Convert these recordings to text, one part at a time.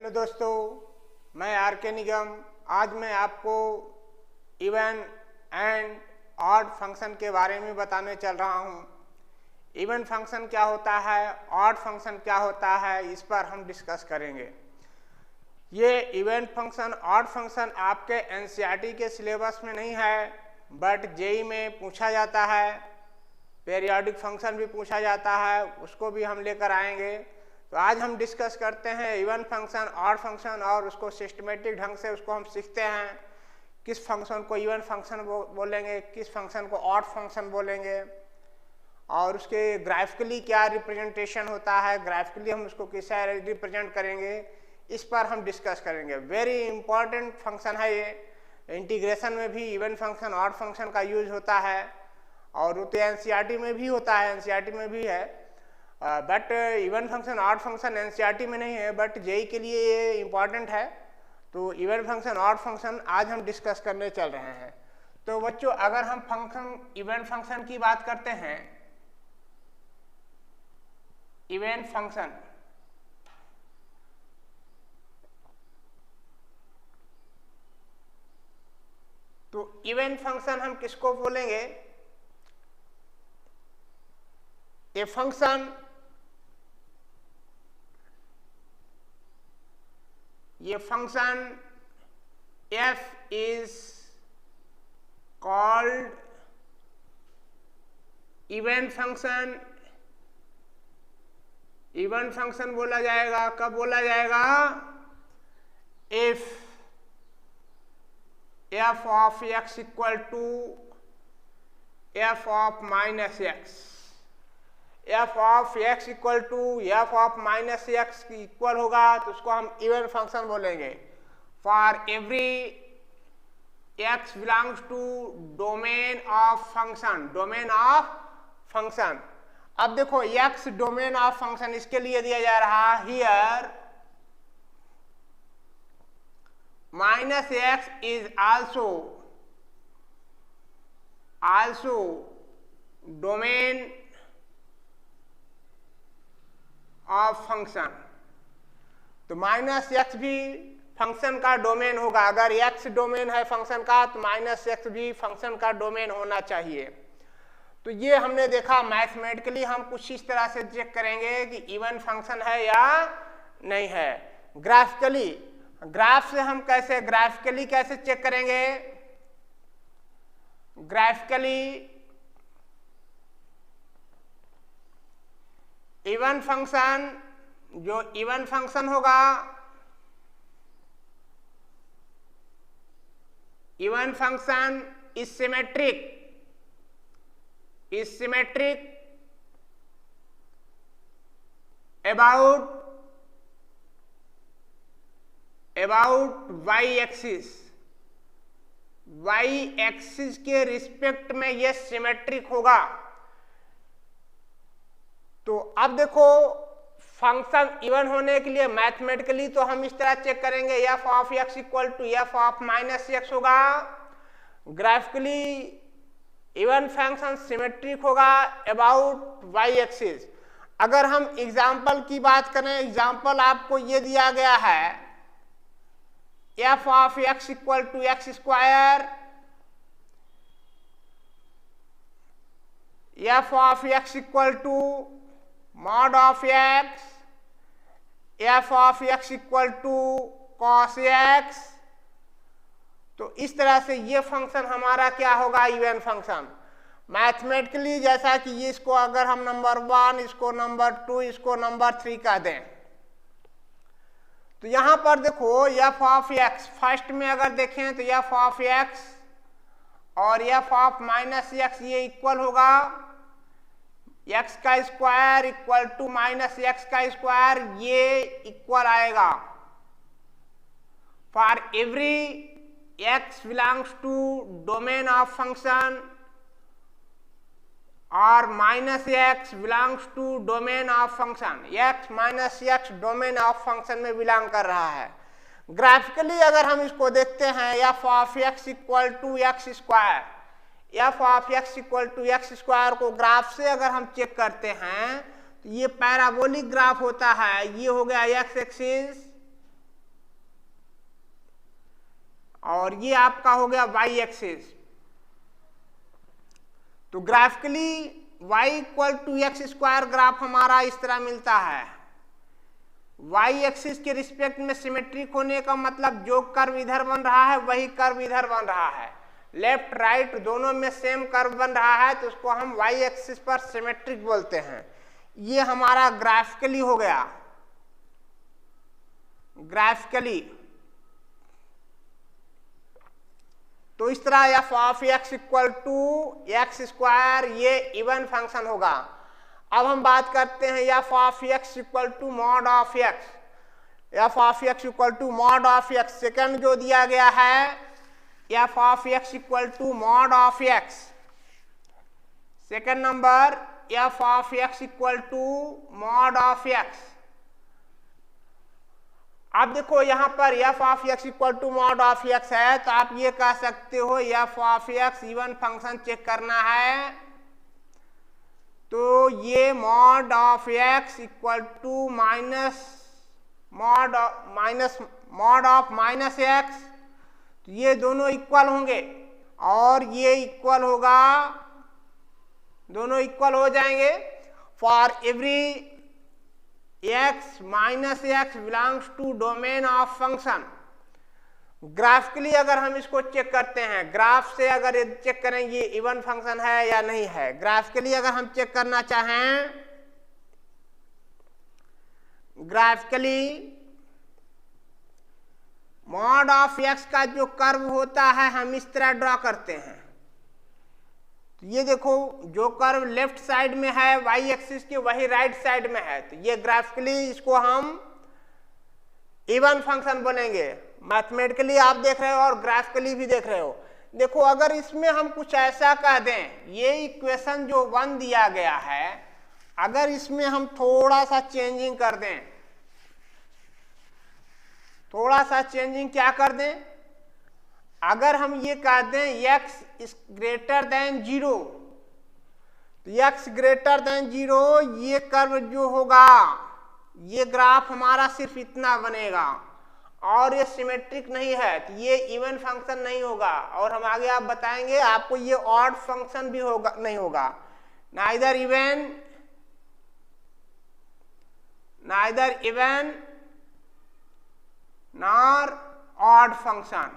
Hello दोस्तों, मैं are के निगम। आज मैं आपको इवन एंड ऑड फंक्शन के बारे में बताने चल रहा हूँ। इवन फंक्शन क्या होता है, ऑड फंक्शन क्या होता है, इस पर हम डिस्कस करेंगे। ये इवन फंक्शन, ऑड फंक्शन आपके एनसीईआरटी के सिलेबस में नहीं है, बट जेईई में पूछा जाता है। पीरियोडिक फंक्शन भी पूछा जाता है, उसको भी हम लेकर आएंगे। तो आज हम डिस्कस करते हैं इवन फंक्शन, ऑड फंक्शन, और उसको सिस्टमेटिक ढंग से उसको हम सीखते हैं। किस फंक्शन को इवन फंक्शन बोलेंगे, किस फंक्शन को ऑड फंक्शन बोलेंगे, और उसके ग्राफिकली क्या रिप्रेजेंटेशन होता है, ग्राफिकली हम उसको कैसे रिप्रेजेंट करेंगे, इस पर हम डिस्कस करेंगे। वेरी इंपॉर्टेंट फंक्शन है ये। इंटीग्रेशन में भी इवन फंक्शन, ऑड फंक्शन का यूज होता है, और वो तो एनसीईआरटी में भी होता है, एनसीईआरटी में भी है। But even function, odd function NCERT में नहीं है, बट जेईई के लिए ये इम्पॉर्टेंट है। तो इवन फंक्शन, ऑड फंक्शन आज हम डिस्कस करने चल रहे हैं। तो बच्चों, अगर हम फंक्शन, इवन फंक्शन की बात करते हैं, इवन फंक्शन तो इवन फंक्शन हम किसको बोलेंगे? ए फंक्शन, ये function f is called even function. Even function बोला जाएगा, कब बोला जाएगा? If f of x equal to f of minus x, f of x equal to f of minus x equal होगा तो उसको हम इवन फंक्शन बोलेंगे। For every x belongs to domain of function, domain of function. अब देखो, x domain of function, इसके लिए दिया जा रहा here minus x is also domain of function. तो माइनस एक्स भी फंक्शन का डोमेन होगा। अगर एक्स डोमेन है फंक्शन का, तो माइनस एक्स भी फंक्शन का डोमेन होना चाहिए। तो ये हमने देखा। मैथमेटिकली हम कुछ इस तरह से चेक करेंगे कि इवन फंक्शन है या नहीं है। ग्राफिकली, ग्राफ से हम ग्राफिकली कैसे चेक करेंगे? ग्राफिकली इवन फंक्शन, जो इवन फंक्शन होगा, even function is symmetric about y axis. y axis के रिस्पेक्ट में यह सिमेट्रिक होगा। तो अब देखो, फंक्शन इवन होने के लिए मैथमेटिकली तो हम इस तरह चेक करेंगे, f of x equal to f of minus x होगा। ग्राफिकली इवन फंक्शन सिमेट्रिक होगा अबाउट y एक्सिस। अगर हम एग्जाम्पल की बात करें, एग्जाम्पल आपको ये दिया गया है, f of x equal to x square, f of x equal to mod of x, f of x equal to cos x। तो इस तरह से ये फंक्शन हमारा क्या होगा? Even function. मैथमेटिकली जैसा कि ये, इसको अगर हम नंबर 1, इसको नंबर 2, इसको नंबर 3 कह दें, तो यहां पर देखो f ऑफ x, फर्स्ट में अगर देखें तो f ऑफ x और f ऑफ माइनस x ये इक्वल होगा x का square equal to minus x का स्क्वायर, ये इक्वल आएगा। For every x belongs to domain of function और minus x belongs to domain of function, x minus x domain of function में belong कर रहा है। ग्राफिकली अगर हम इसको देखते हैं, f of x equal to x square, f of x equal to x square को ग्राफ से अगर हम चेक करते हैं तो ये पैराबोलिक ग्राफ होता है। ये हो गया x एक्सिस और ये आपका हो गया वाई एक्सिस। तो graphically y equal to x square graph हमारा इस तरह मिलता है। y एक्सिस के रिस्पेक्ट में सिमेट्रिक होने का मतलब जो कर्व इधर बन रहा है वही कर्व इधर बन रहा है, लेफ्ट राइट दोनों में सेम कर्व बन रहा है, तो उसको हम y एक्सिस पर सिमेट्रिक बोलते हैं। ये हमारा ग्राफिकली हो गया, ग्राफिकली। तो इस तरह f of x equal to x square ये इवन फंक्शन होगा। अब हम बात करते हैं f of x equal to mod of x. F of x equal to mod of x second जो दिया गया है, f of x equal to mod of x. Second number f of x equal to mod of x. अब देखो यहां पर f of x equal to mod of x है, तो आप ये कह सकते हो f of x even function check करना है, तो ये mod of x equal to mod of minus x, तो ये दोनों इक्वल होंगे और ये इक्वल होगा, दोनों इक्वल हो जाएंगे। For every x minus x belongs to domain of function. Graphically अगर हम इसको चेक करते हैं, ग्राफ से अगर ये चेक करें ये इवन फंक्शन है या नहीं है, ग्राफिकली अगर हम चेक करना चाहें, ग्राफिकली मॉड ऑफ एक्स का जो कर्व होता है हम इस तरह ड्रॉ करते हैं। तो ये देखो जो कर्व लेफ्ट साइड में है वाई एक्सिस के वही राइट साइड में है, तो ये ग्राफिकली इसको हम इवन फंक्शन बोलेंगे। मैथमेटिकली आप देख रहे हो और ग्राफिकली भी देख रहे हो। देखो अगर इसमें हम कुछ ऐसा कह दें, ये इक्वेशन जो 1 दिया गया है, अगर इसमें हम थोड़ा सा चेंजिंग कर दें, थोड़ा सा चेंजिंग क्या कर दें, अगर हम ये कह दें x इज ग्रेटर देन 0, तो x ग्रेटर देन 0 ये कर्व जो होगा, ये ग्राफ हमारा सिर्फ इतना बनेगा और ये सिमेट्रिक नहीं है, तो ये इवन फंक्शन नहीं होगा। और हम आगे आप बताएंगे आपको ये ऑड फंक्शन भी होगा, नहीं होगा, neither even nor odd function,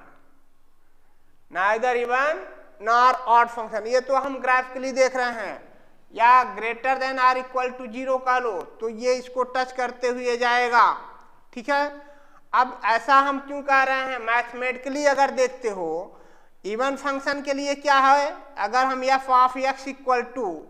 neither even nor odd function. ये तो हम ग्राफिकली देख रहे हैं, या greater than or equal to 0 का लो तो ये इसको टच करते हुए जाएगा, ठीक है। अब ऐसा हम क्यों कह रहे हैं, मैथमेटिकली अगर देखते हो इवन फंक्शन के लिए क्या है, अगर हम f of x equal to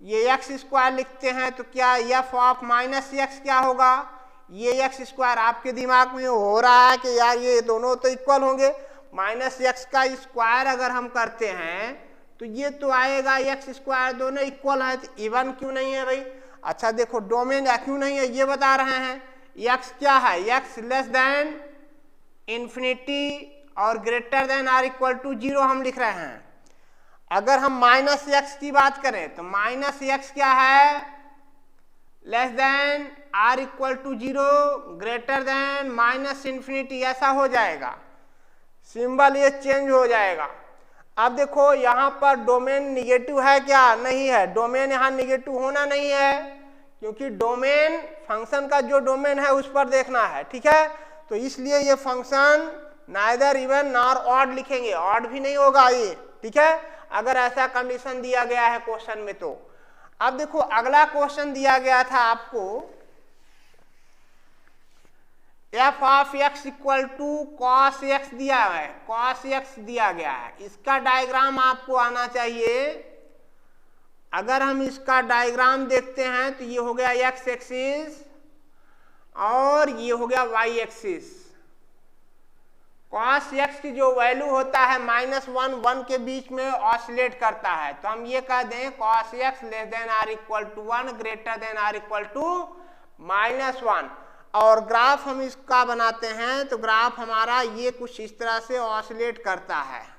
ये एक्स स्क्वायर लिखते हैं, तो क्या एफ ऑफ माइनस एक्स क्या होगा, ये एक्स स्क्वायर आपके दिमाग में हो रहा है कि यार ये दोनों तो इक्वल होंगे, माइनस एक्स का स्क्वायर अगर हम करते हैं तो ये तो आएगा एक्स स्क्वायर, दोनों इक्वल है, तो इवन क्यों नहीं है भाई। अच्छा देखो डोमेन क्यों नहीं है ये बता रहे हैं, एक्स क्या है, एक्स लेस देन इन्फिनिटी और greater than or equal to 0 हम लिख रहे हैं। अगर हम माइनस एक्स की बात करें तो माइनस एक्स क्या है, less than or equal to 0 greater than minus infinity, ऐसा हो जाएगा, सिंबल ये चेंज हो जाएगा। अब देखो यहाँ पर डोमेन निगेटिव है क्या, नहीं है, डोमेन यहाँ निगेटिव होना नहीं है, क्योंकि डोमेन फंक्शन का जो डोमेन है उस पर देखना है, ठीक है। तो इसलिए ये function neither even nor odd लिखेंगे, ऑड भी नहीं होगा ये, ठीक है, अगर ऐसा कंडीशन दिया गया है क्वेश्चन में। तो अब देखो अगला क्वेश्चन दिया गया था आपको, f of x equal to cos x दिया है, कॉस एक्स दिया गया है, इसका डायग्राम आपको आना चाहिए। अगर हम इसका डायग्राम देखते हैं तो ये हो गया एक्स एक्सिस और ये हो गया वाई एक्सिस। कॉस एक्स की जो वैल्यू होता है -1 1 के बीच में ऑसिलेट करता है, तो हम ये कह दें cos x less than or equal to 1 greater than or equal to -1। और ग्राफ हम इसका बनाते हैं तो ग्राफ हमारा ये कुछ इस तरह से ऑसिलेट करता है,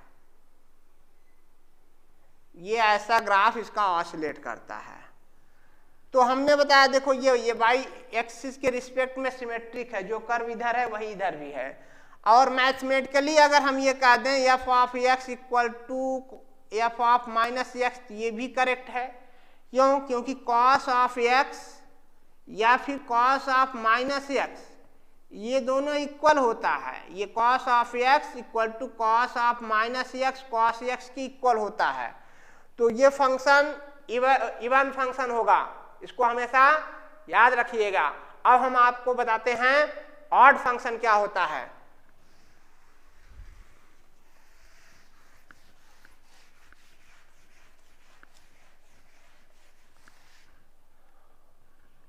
ये ऐसा ग्राफ इसका ऑसिलेट करता है। तो हमने बताया देखो ये वाई एक्सिस के रिस्पेक्ट में सिमेट्रिक है, जो कर्व इधर है वही इधर भी है। और मैथमेटिकली अगर हम ये कह दें f of x equal to f of minus x, ये भी करेक्ट है। क्यों? क्योंकि कॉस ऑफ एक्स या फिर कॉस ऑफ माइनस एक्स ये दोनों इक्वल होता है। ये cos of x equal to cos of minus x cos x की इक्वल होता है। तो ये फंक्शन इवन फंक्शन होगा, इसको हमेशा याद रखिएगा। अब हम आपको बताते हैं ऑड फंक्शन क्या होता है।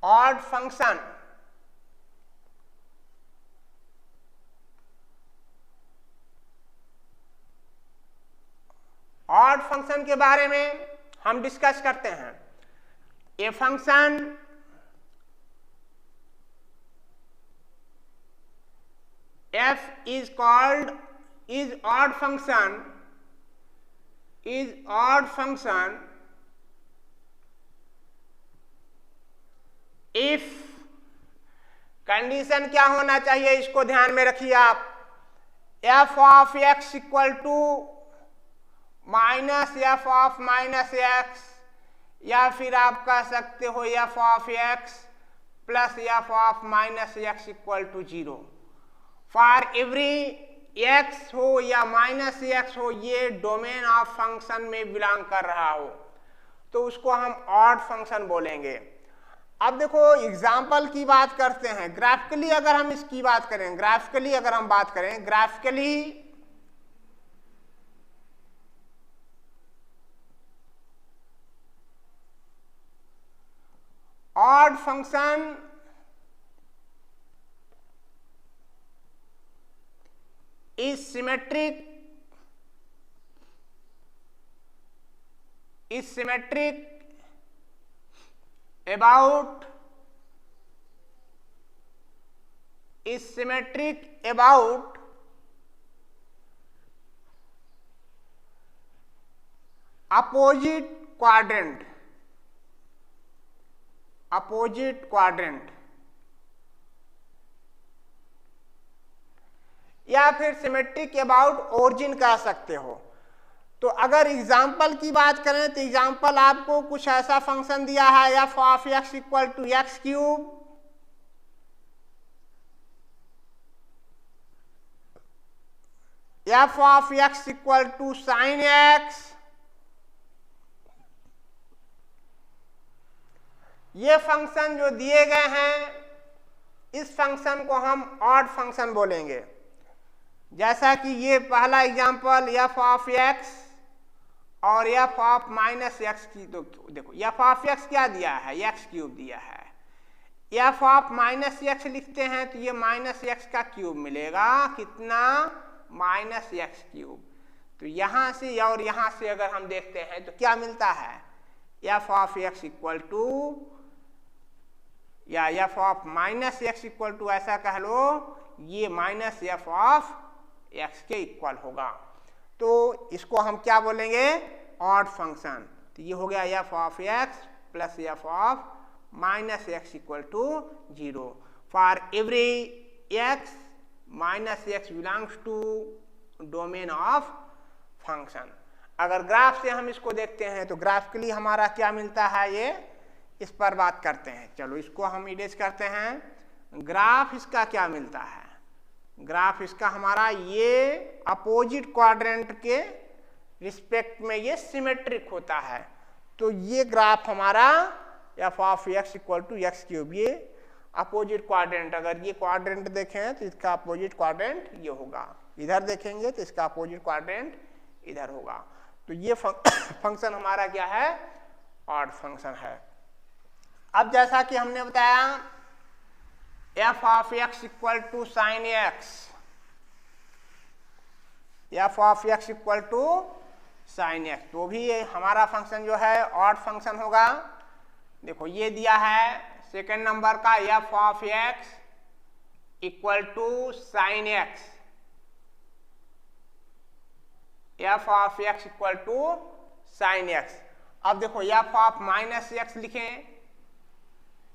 ऑड फंक्शन ऑड फंक्शन के बारे में हम डिस्कस करते हैं। A function f is odd function if condition क्या होना चाहिए, इसको ध्यान में रखिए आप। f of x equal to minus f of minus x, या फिर आप कह सकते हो f of x plus f of minus x equal to 0। For every x हो या माइनस एक्स हो, ये डोमेन ऑफ फंक्शन में बिलोंग कर रहा हो तो उसको हम ऑड फंक्शन बोलेंगे। अब देखो एग्जाम्पल की बात करते हैं। ग्राफिकली अगर हम इसकी बात करें, graphically odd function is symmetric about opposite quadrant या फिर सिमेट्रिक अबाउट ओरिजिन कह सकते हो। तो अगर एग्जाम्पल की बात करें तो एग्जाम्पल आपको कुछ ऐसा फंक्शन दिया है f of x equal to x cube, f of x equal to sine x. ये फंक्शन जो दिए गए हैं, इस फंक्शन को हम ऑड फंक्शन बोलेंगे। जैसा कि ये पहला एग्जाम्पल एफ ऑफ एक्स और एफ ऑफ माइनस एक्स की, तो देखो एफ ऑफ एक्स क्या दिया है, एक्स क्यूब दिया है। एफ ऑफ माइनस एक्स लिखते हैं तो ये माइनस एक्स का क्यूब मिलेगा, कितना, माइनस एक्स क्यूब। तो यहाँ से और यहाँ से अगर हम देखते हैं तो क्या मिलता है, f of x equal to या f of minus x equal to, ऐसा कह लो, ये माइनस एफ ऑफ एक्स के इक्वल होगा। तो इसको हम क्या बोलेंगे, ऑड फंक्शन। तो ये हो गया f of x plus f of minus x equal to 0 for every x minus x belongs to domain of function. अगर ग्राफ से हम इसको देखते हैं तो ग्राफिकली हमारा क्या मिलता है, ये इस पर बात करते हैं। चलो इसको हम इरेज करते हैं। ग्राफ इसका क्या मिलता है, ग्राफ इसका हमारा ये अपोजिट क्वाड्रेंट के रिस्पेक्ट में ये सिमेट्रिक होता है। तो ये ग्राफ हमारा f of x equal to x cube, ये अपोजिट क्वाड्रेंट, अगर ये क्वाड्रेंट देखें तो इसका अपोजिट क्वाड्रेंट ये होगा, इधर देखेंगे तो इसका अपोजिट क्वाड्रेंट इधर होगा। तो ये फंक्शन हमारा क्या है, ऑड फंक्शन है। अब जैसा कि हमने बताया f of x equal to sine x, f of x equal to sine x, तो भी ये हमारा फंक्शन जो है ऑड फंक्शन होगा। देखो ये दिया है सेकेंड नंबर का f of x equal to sine x, f of x equal to sine x. अब देखो एफ ऑफ माइनस एक्स लिखें,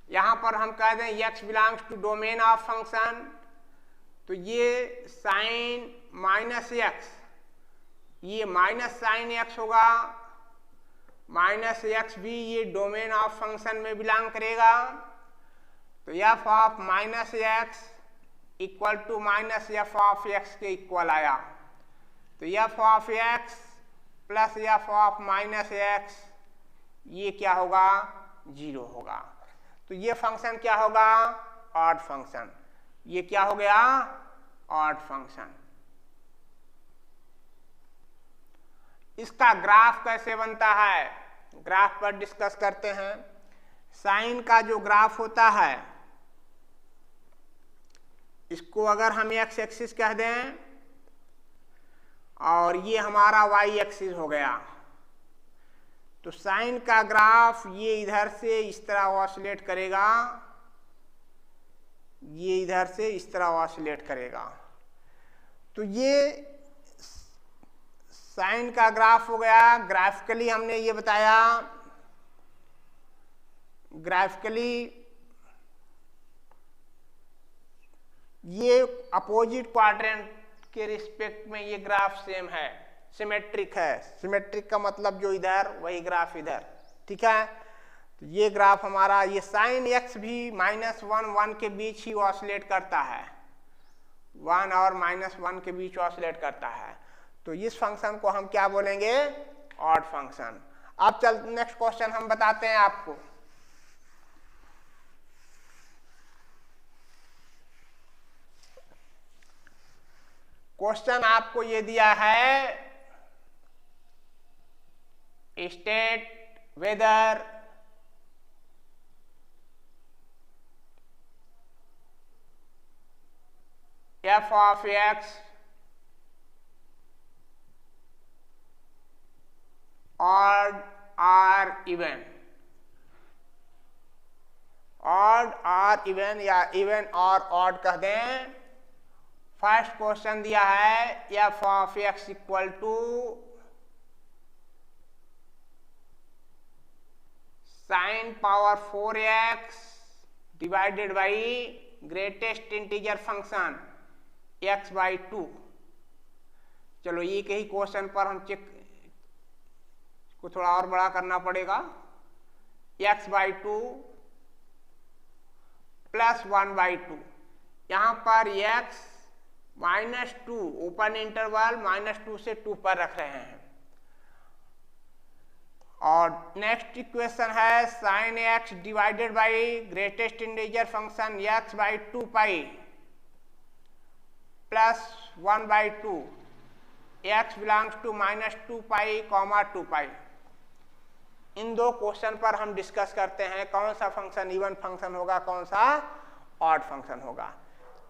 यहां पर हम कह दें x belongs to domain of function, तो ये साइन माइनस एक्स, ये माइनस साइन एक्स होगा, माइनस एक्स भी ये डोमेन ऑफ फंक्शन में बिलोंग करेगा। तो f of minus x equal to minus f of x के इक्वल आया। तो f of x plus f of minus x ये क्या होगा, 0 होगा। तो ये फंक्शन क्या होगा, ऑड फंक्शन। ये क्या हो गया, ऑड फंक्शन। इसका ग्राफ कैसे बनता है, ग्राफ पर डिस्कस करते हैं। साइन का जो ग्राफ होता है, इसको अगर हम एक्स एक्सिस कह दें और ये हमारा वाई एक्सिस हो गया, तो साइन का ग्राफ ये इधर से इस तरह ऑसिलेट करेगा, ये इधर से इस तरह ऑसिलेट करेगा। तो ये साइन का ग्राफ हो गया। ग्राफिकली हमने ये बताया, ग्राफिकली ये अपोजिट क्वाड्रेंट के रिस्पेक्ट में ये ग्राफ सेम है, सिमेट्रिक है। सिमेट्रिक का मतलब जो इधर वही ग्राफ इधर, ठीक है। तो ये ग्राफ हमारा, ये साइन एक्स भी -1 1 के बीच ही ऑसिलेट करता है, 1 और -1 के बीच ऑसिलेट करता है। तो इस फंक्शन को हम क्या बोलेंगे, ऑड फंक्शन। अब चल नेक्स्ट क्वेश्चन हम बताते हैं आपको। क्वेश्चन आपको ये दिया है, state whether f of x odd or even, odd or even या even और odd कह दें। फर्स्ट क्वेश्चन दिया है f of x equal to sine power 4x divided by greatest integer function x/2। चलो एक ही क्वेश्चन पर हम चेक को थोड़ा और बड़ा करना पड़ेगा। x/2 प्लस 1/2, यहाँ पर x -2 ओपन इंटरवल -2 से 2 पर रख रहे हैं। और नेक्स्ट इक्वेशन है sine x divided by greatest integer function x/2 pi plus 1/2, x belongs to -2 pi, 2 pi. इन दो क्वेश्चन पर हम डिस्कस करते हैं कौन सा फंक्शन इवन फंक्शन होगा, कौन सा ऑड फंक्शन होगा।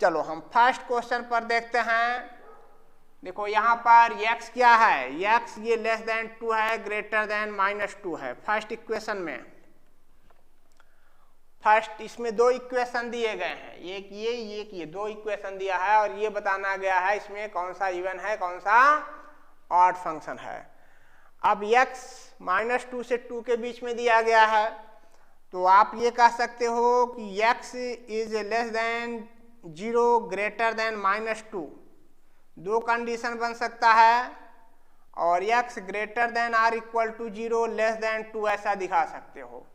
चलो हम फर्स्ट क्वेश्चन पर देखते हैं। देखो यहाँ पर x क्या है, x ये लेस देन 2 है, ग्रेटर देन -2 है। फर्स्ट इक्वेशन में, फर्स्ट इसमें दो इक्वेशन दिए गए हैं, एक ये दो इक्वेशन दिया है और ये बताना गया है इसमें कौन सा इवन है, कौन सा ऑड फंक्शन है। अब x -2 से 2 के बीच में दिया गया है, तो आप ये कह सकते हो कि x is less than 0 greater than -2। दो कंडीशन बन सकता है, और x greater than or equal to 0 less than 2 ऐसा दिखा सकते हो।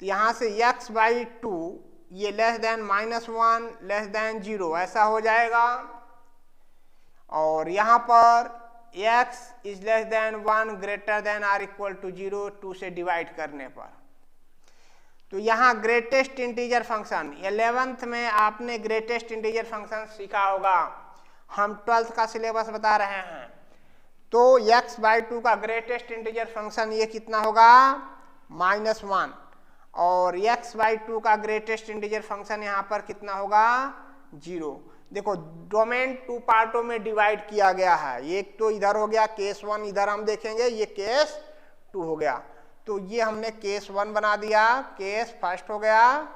तो यहाँ से x/2 ये लेस देन -1 लेस देन 0 ऐसा हो जाएगा, और यहाँ पर x is less than 1 greater than or equal to 0 2 से डिवाइड करने पर। तो यहाँ ग्रेटेस्ट इंटीजर फंक्शन 11th में आपने ग्रेटेस्ट इंटीजर फंक्शन सीखा होगा, हम 12th का सिलेबस बता रहे हैं। तो x/2 का ग्रेटेस्ट इंटीजर फंक्शन ये कितना होगा, -1, और x/2 का ग्रेटेस्ट इंटीजर फंक्शन यहाँ पर कितना होगा, 0। देखो डोमेन 2 पार्टों में डिवाइड किया गया है, एक तो इधर हो गया केस 1, इधर हम देखेंगे ये केस 2 हो गया। तो ये हमने केस 1 बना दिया, केस फर्स्ट हो गया,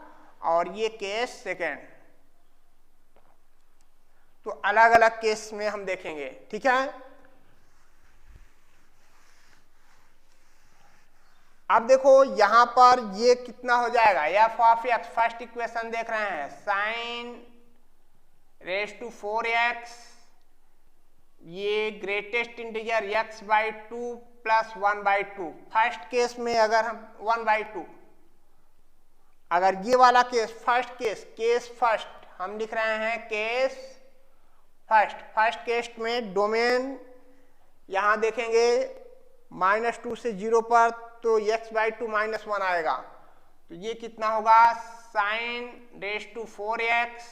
और ये केस सेकेंड। तो अलग अलग केस में हम देखेंगे, ठीक है। अब देखो यहां पर ये कितना हो जाएगा, f of x, first equation देख रहे हैं, साइन रेज टू 4x, ये greatest integer x/2 plus 1/2। First case में अगर हम 1/2, अगर ये वाला केस फर्स्ट केस फर्स्ट हम लिख रहे हैं केस फर्स्ट केस में डोमेन यहां देखेंगे -2 से 0 पर, तो x/2 -1 आएगा। तो ये कितना होगा, साइन रेज टू 4x,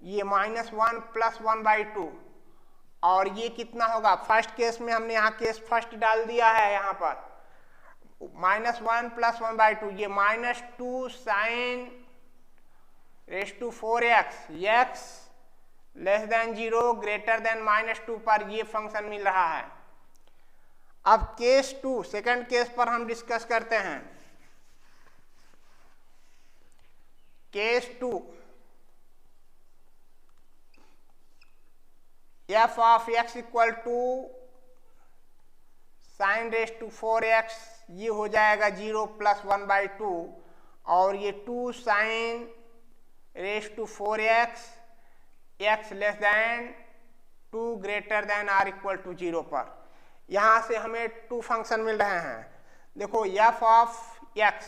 ये -1 प्लस 1/2, और ये कितना होगा, फर्स्ट केस में हमने यहाँ केस फर्स्ट डाल दिया है, यहाँ पर -1 प्लस 1/2, ये -2 sine raise to 4x, x less than 0 greater than -2 पर ये फंक्शन मिल रहा है। अब केस 2 सेकंड केस पर हम डिस्कस करते हैं। Case 2, f of x equal to sine raise to 4x, ये हो जाएगा 0 प्लस 1/2, और ये 2 sine raise to 4x, x less than 2 greater than or equal to 0 पर। यहाँ से हमें 2 फंक्शन मिल रहे हैं। देखो f ऑफ x,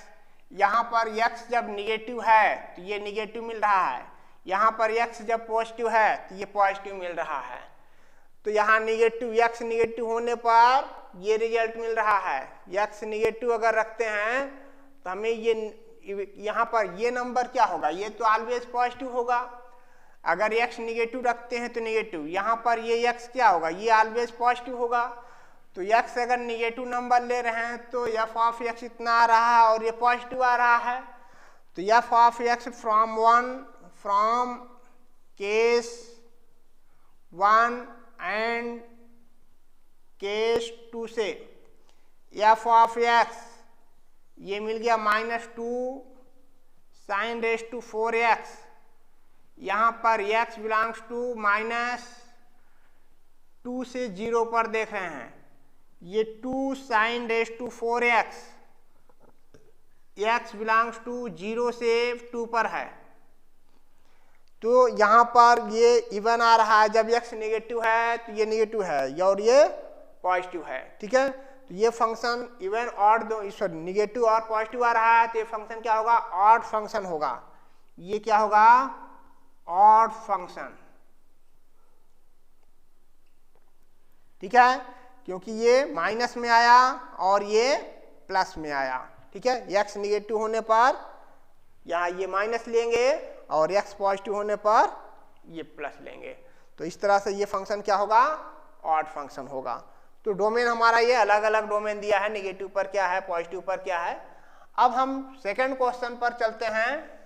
यहाँ पर x जब निगेटिव है तो ये निगेटिव मिल रहा है, यहाँ पर x जब पॉजिटिव है तो ये पॉजिटिव मिल रहा है। तो यहाँ निगेटिव x निगेटिव होने पर ये रिजल्ट मिल रहा है। x निगेटिव अगर रखते हैं तो हमें ये यहाँ पर ये नंबर क्या होगा, ये तो ऑलवेज पॉजिटिव होगा। अगर x निगेटिव रखते हैं तो निगेटिव, यहाँ पर ये x क्या होगा, ये ऑलवेज पॉजिटिव होगा। तो x अगर निगेटिव नंबर ले रहे हैं तो f ऑफ x इतना आ रहा है और ये पॉजिटिव आ रहा है। तो f of x from case 1 and case 2 से f ऑफ x ये मिल गया -2 साइन रेज टू 4x, यहाँ पर x बिलोंग्स टू -2 से 0 पर देख रहे हैं, ये 2 sine raise to 4x, x belongs to 0 से 2 पर है। तो यहाँ पर ये इवन आ रहा है, जब x नेगेटिव है तो ये नेगेटिव है और ये पॉजिटिव है, ठीक है। तो ये फंक्शन इवन ऑड दो, सॉरी निगेटिव और पॉजिटिव आ रहा है, तो ये फंक्शन क्या होगा, ऑड फंक्शन होगा। ये क्या होगा, ऑड फंक्शन, ठीक है, क्योंकि ये माइनस में आया और ये प्लस में आया, ठीक है। x निगेटिव होने पर यहाँ ये माइनस लेंगे और x पॉजिटिव होने पर ये प्लस लेंगे। तो इस तरह से ये फंक्शन क्या होगा, ऑड फंक्शन होगा। तो डोमेन हमारा ये अलग अलग डोमेन दिया है, निगेटिव पर क्या है, पॉजिटिव पर क्या है। अब हम सेकंड क्वेश्चन पर चलते हैं।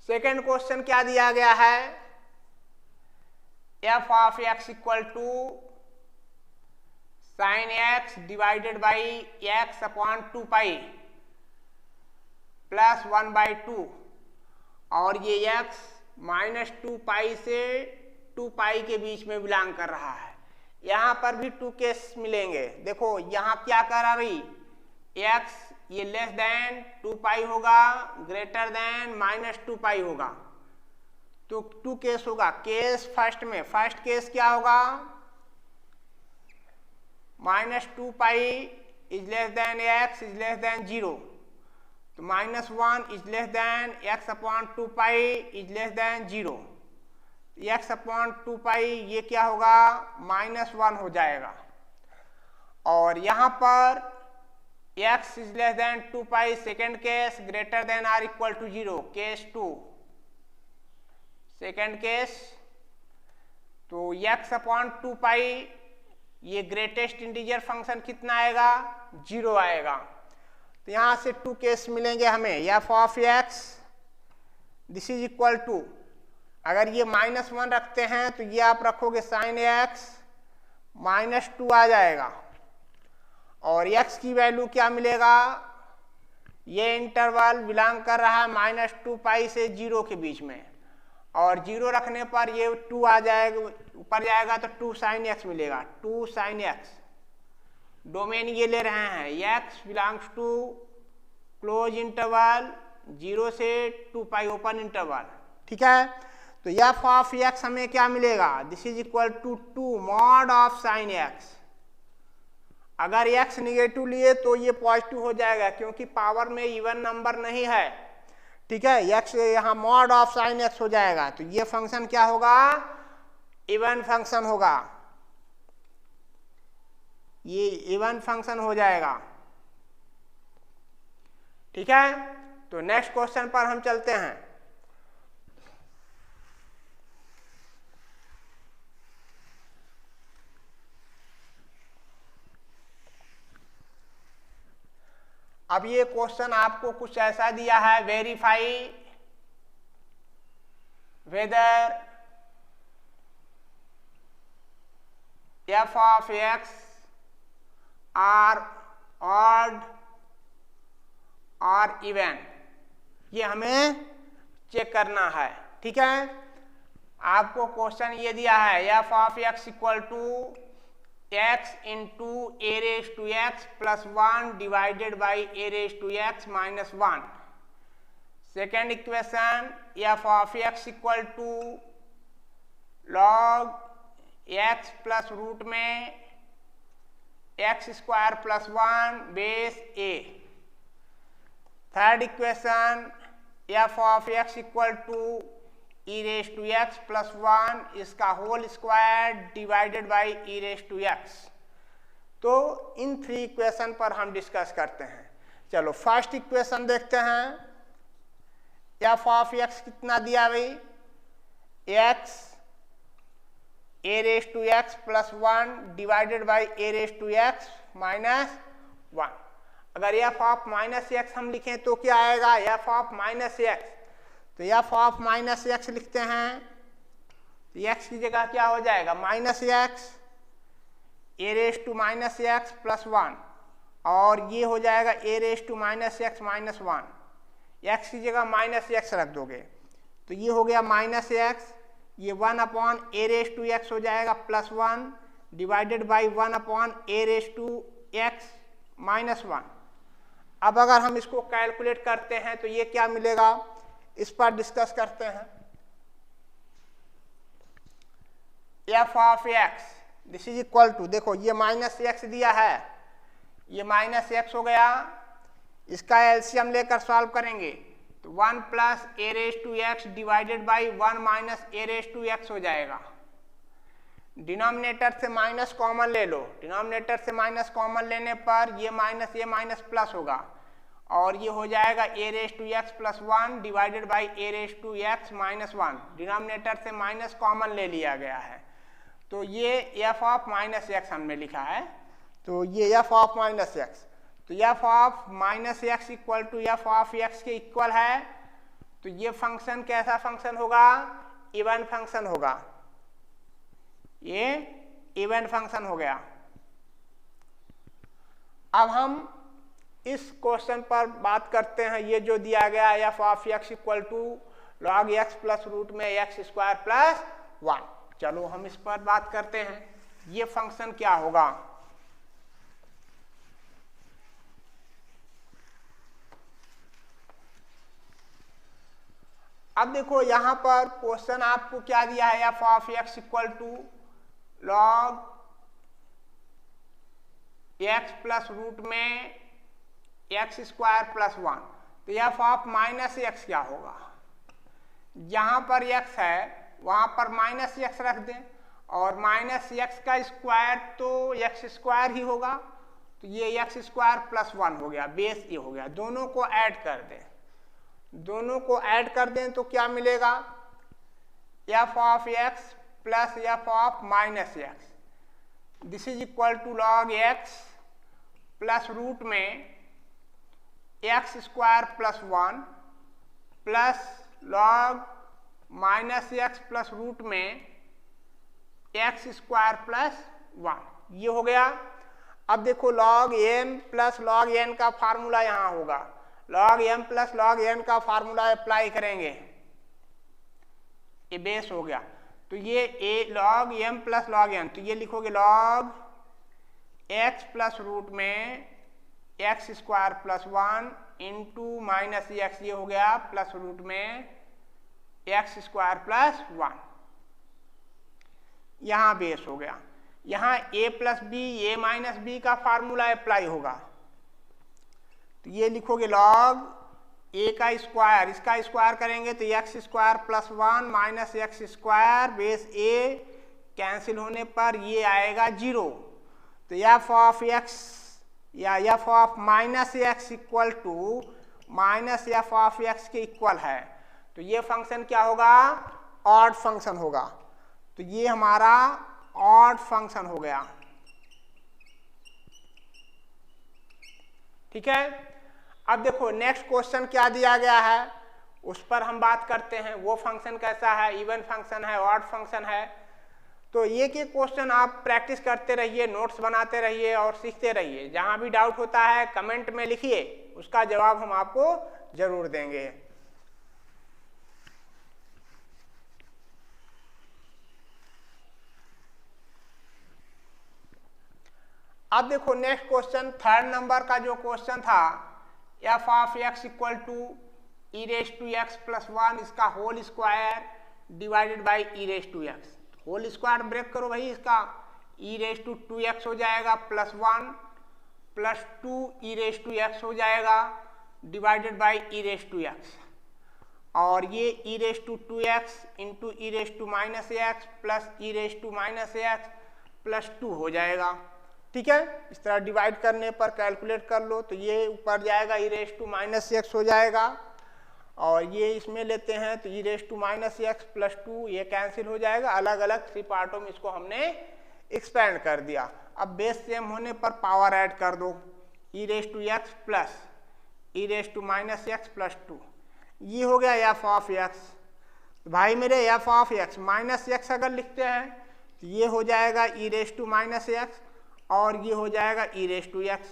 सेकंड क्वेश्चन क्या दिया गया है, f of x equal to sine x divided by x upon 2 pi plus 1/2, और ये x -2 पाई से 2 पाई के बीच में बिलोंग कर रहा है। यहाँ पर भी 2 केस मिलेंगे। देखो यहाँ क्या कर रहा भाई, x ये लेस देन 2 पाई होगा, ग्रेटर देन -2 पाई होगा। तो 2 केस होगा। केस फर्स्ट में, फर्स्ट केस क्या होगा, -2 pi is less then x is less than 0, तो -1 is less then x upon 2 pi is less than 0। x upon 2 pi ये क्या होगा, -1 हो जाएगा। और यहाँ पर x is less than 2 pi second case, greater than or equal to 0, case 2 second case. तो x अपॉन 2 पाई ये ग्रेटेस्ट इंटीजर फंक्शन कितना आएगा, 0 आएगा। तो यहाँ से 2 केस मिलेंगे हमें। f of x this is equal to, अगर ये -1 रखते हैं तो ये आप रखोगे साइन x -2 आ जाएगा। और x की वैल्यू क्या मिलेगा, ये इंटरवल बिलोंग कर रहा है -2 पाई से 0 के बीच में, और 0 रखने पर ये 2 आ जाएगा, ऊपर जाएगा तो 2 साइन x मिलेगा, 2 साइन x डोमेन ये ले रहे हैं x belongs to closed interval 0 से 2 पाई ओपन इंटरवल, ठीक है। तो एफ ऑफ x हमें क्या मिलेगा, this is equal to 2 mod of sine x। अगर x निगेटिव लिए तो ये पॉजिटिव हो जाएगा क्योंकि पावर में इवन नंबर नहीं है, ठीक है। x यहाँ मॉड ऑफ साइन x हो जाएगा, तो ये फंक्शन क्या होगा, इवन फंक्शन होगा, ये इवन फंक्शन हो जाएगा, ठीक है। तो नेक्स्ट क्वेश्चन पर हम चलते हैं। अब ये क्वेश्चन आपको कुछ ऐसा दिया है, verify whether f of x are odd और इवन, ये हमें चेक करना है, ठीक है। आपको क्वेश्चन ये दिया है f of x equal to x into a raise to x plus 1 divided by a raise to x minus 1। Second equation f of x equal to log x plus root में x square plus 1 base a। Third equation f of x equal to e raise to x plus 1 इसका whole square divided by e raise to x. तो इन 3 equation पर हम discuss करते हैं। चलो first equation देखते हैं। एफ ऑफ एक्स कितना दिया भाई, x a raise to x plus 1 divided by a raise to x minus 1। अगर एफ ऑफ माइनस एक्स हम लिखें तो क्या आएगा, एफ ऑफ माइनस एक्स, तो एफ ऑफ माइनस एक्स लिखते हैं तो एक्स की जगह क्या हो जाएगा, minus x a raise to minus x plus 1, और ये हो जाएगा a raise to minus x minus 1। X की जगह माइनस एक्स रख दोगे तो ये हो गया माइनस एक्स, ये 1 upon a raise to x हो जाएगा plus 1 divided by 1 upon a raise to x minus 1। अब अगर हम इसको कैलकुलेट करते हैं तो ये क्या मिलेगा, इस पर डिस्कस करते हैं। F of x this is equal to, देखो ये माइनस एक्स दिया है, ये माइनस एक्स हो गया, इसका एलसीएम लेकर सॉल्व करेंगे तो 1 plus a raise to x divided by 1 minus a raise to x हो जाएगा। डिनोमिनेटर से माइनस कॉमन ले लो, डिनोमिनेटर से माइनस कॉमन लेने पर ये माइनस प्लस होगा और ये हो जाएगा a raise to x plus 1 divided by a raise to x minus 1। Denominator से माइनस कॉमन ले लिया गया है, तो ये एफ ऑफ माइनस एक्स हमने लिखा है, तो ये एफ ऑफ माइनस एक्स, तो f of minus x equal to f of x के इक्वल है। तो ये फंक्शन कैसा फंक्शन होगा, इवन फंक्शन होगा, ये इवन फंक्शन हो गया। अब हम इस क्वेश्चन पर बात करते हैं, ये जो दिया गया f of x equal to log x plus root में एक्स स्क्वायर प्लस 1। चलो हम इस पर बात करते हैं, ये फंक्शन क्या होगा। अब देखो यहां पर क्वेश्चन आपको क्या दिया है, f of x equal to log x plus root में एक्स स्क्वायर प्लस 1। तो एफ ऑफ माइनस एक्स क्या होगा, जहां पर एक्स है वहां पर माइनस एक्स रख दें, और माइनस एक्स का स्क्वायर तो एक्स स्क्वायर ही होगा, तो ये एक्स स्क्वायर प्लस 1 हो गया, बेस ये हो गया। दोनों को ऐड कर दें, दोनों को ऐड कर दें तो क्या मिलेगा, f of x plus f of minus x, this is equal to log x plus root में x square plus 1 plus log minus x plus root में एक्स स्क्वायर प्लस 1, ये हो गया। अब देखो log m plus log n का formula यहाँ होगा, log m plus log n का फार्मूला अप्लाई करेंगे, ये बेस हो गया। तो ये a log m plus log N, तो ये लिखोगे लॉग एक्स प्लस रूट में x square plus 1 into minus x, ये हो गया प्लस रूट में एक्स स्क्वायर प्लस 1, यहां बेस हो गया। यहां ए प्लस बी, ए माइनस बी का फार्मूला अप्लाई होगा, तो ये लिखोगे लॉग ए का स्क्वायर, इसका स्क्वायर करेंगे तो x square plus 1 minus x square base a, cancel होने पर ये आएगा 0। तो एफ ऑफ एक्स या f of minus x equal to minus f of x के इक्वल है, तो ये फंक्शन क्या होगा, ऑड फंक्शन होगा। तो ये हमारा ऑड फंक्शन हो गया। ठीक है, अब देखो नेक्स्ट क्वेश्चन क्या दिया गया है, उस पर हम बात करते हैं। वो फंक्शन कैसा है, इवन फंक्शन है, ऑड फंक्शन है। तो ये के क्वेश्चन आप प्रैक्टिस करते रहिए, नोट्स बनाते रहिए और सीखते रहिए। जहां भी डाउट होता है कमेंट में लिखिए, उसका जवाब हम आपको जरूर देंगे। अब देखो नेक्स्ट क्वेश्चन, थर्ड नंबर का जो क्वेश्चन था, f of x equal to e raise to x plus 1 इसका whole square divided by e raise to x. Whole square break करो भाई, इसका ई रेज टू 2x हो जाएगा plus 1 plus 2 e raise to x हो जाएगा divided by e raise to x, और ये e raise to 2x into e raise to minus x plus e raise to minus x plus 2 हो जाएगा। ठीक है, इस तरह डिवाइड करने पर कैलकुलेट कर लो, तो ये ऊपर जाएगा e raise to minus x हो जाएगा, और ये इसमें लेते हैं तो e raise to minus x plus 2 ये कैंसिल हो जाएगा। अलग अलग 3 पार्टों में इसको हमने एक्सपेंड कर दिया। अब बेस सेम होने पर पावर ऐड कर दो, e raise to x plus e raise to minus x plus 2, ये हो गया एफ ऑफ एक्स। भाई मेरे f of x minus x अगर लिखते हैं तो ये हो जाएगा e raise to minus x, और ये हो जाएगा e raise to x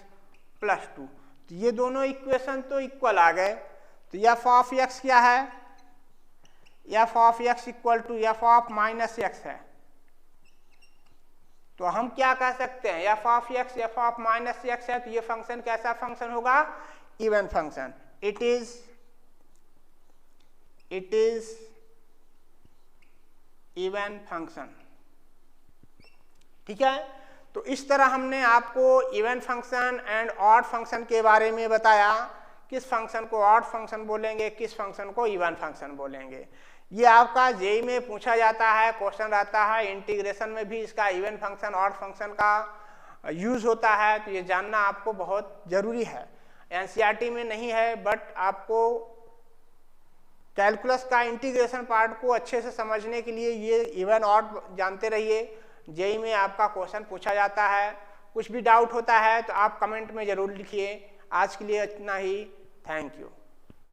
plus 2। तो ये दोनों इक्वेशन तो इक्वल आ गए। तो एफ ऑफ एक्स क्या है, f of x equal to f of minus x है। तो हम क्या कह सकते हैं, f of x f of minus x है, तो ये फंक्शन कैसा फंक्शन होगा, even function. It is even function. ठीक है, तो इस तरह हमने आपको even function and odd function के बारे में बताया। किस फंक्शन को ऑड फंक्शन बोलेंगे, किस फंक्शन को इवन फंक्शन बोलेंगे। ये आपका जेईई में पूछा जाता है, क्वेश्चन रहता है। इंटीग्रेशन में भी इसका इवन फंक्शन ऑड फंक्शन का यूज होता है, तो ये जानना आपको बहुत जरूरी है। एनसीईआरटी में नहीं है, बट आपको कैलकुलस का इंटीग्रेशन पार्ट को अच्छे से समझने के लिए ये इवन ऑड जानते रहिए। जेईई में आपका क्वेश्चन पूछा जाता है। कुछ भी डाउट होता है तो आप कमेंट में जरूर लिखिए। आज के लिए इतना ही, थैंक यू।